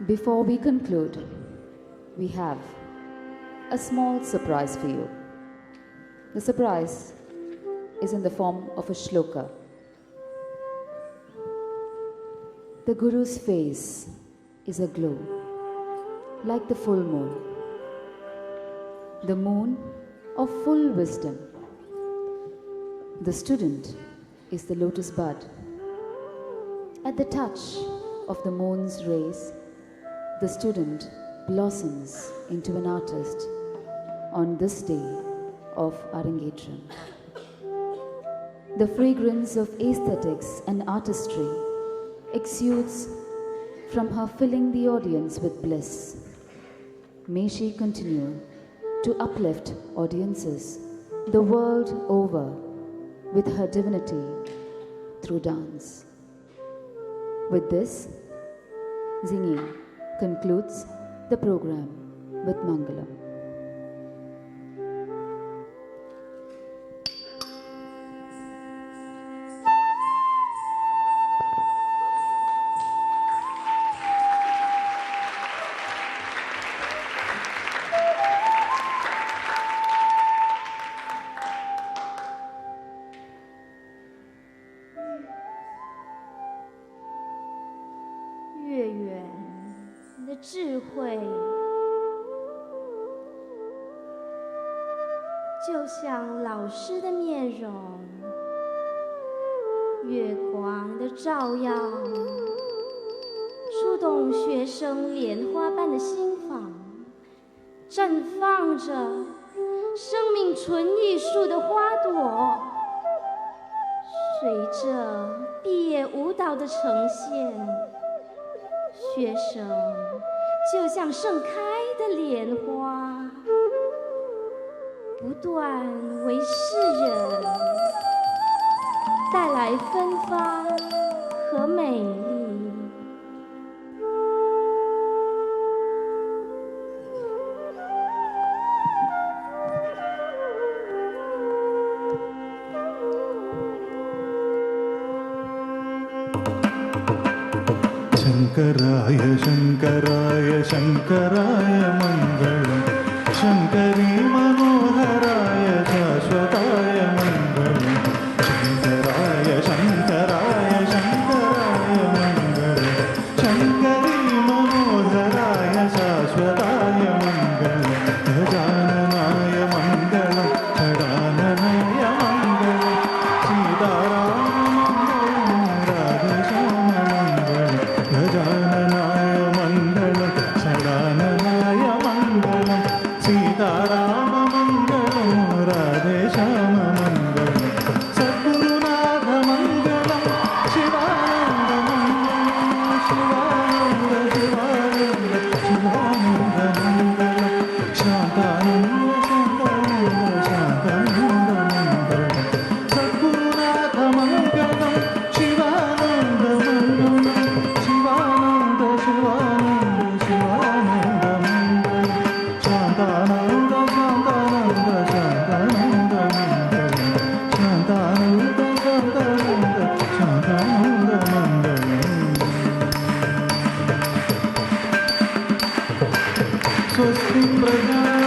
Before we conclude, we have a small surprise for you. The surprise is in the form of a shloka. The Guru's face is aglow like the full moon, the moon of full wisdom. The student is the lotus bud. At the touch of the moon's rays, the student blossoms into an artist on this day of Arangetram. The fragrance of aesthetics and artistry exudes from her, filling the audience with bliss. May she continue to uplift audiences the world over with her divinity through dance. With this, Zingi concludes the program with Mangalam.智慧就像老师的面容，月光的照耀，触动学生莲花般的心房，绽放着生命纯艺术的花朵。随着毕业舞蹈的呈现，学生就像盛开的莲花，不断为世人带来芬芳和美丽。शङ्कराय शङ्कराय शङ्कराय मङ्गलम् शङ्करी मनोहराय शाश्वताय मङ्गलम् शङ्कराय शङ्कराय शङ्कराय मङ्गलम् शङ्करी मनोहराय शाश्वताय मङ्गलम् गजाननाय मङ्गलम् षडाननाय मङ्गलम् सीताराम गजाननाय मङ्गलं षडाननाय मङ्गलं सीताराम मङ्गलं राधेश्याम मङ्गलं सद्गुरुनाथ मङ्गलं शिवानन्द मङ्गलं शिवानन्द शिवानन्द शिवानन्द मङ्गलं शान्तानन्द शान्तानन्द शान्तानन्द मङ्गलं सद्गुरुनाथ मङ्गलं शिवानन्द मङ्गलं स्वस्ति प्रजा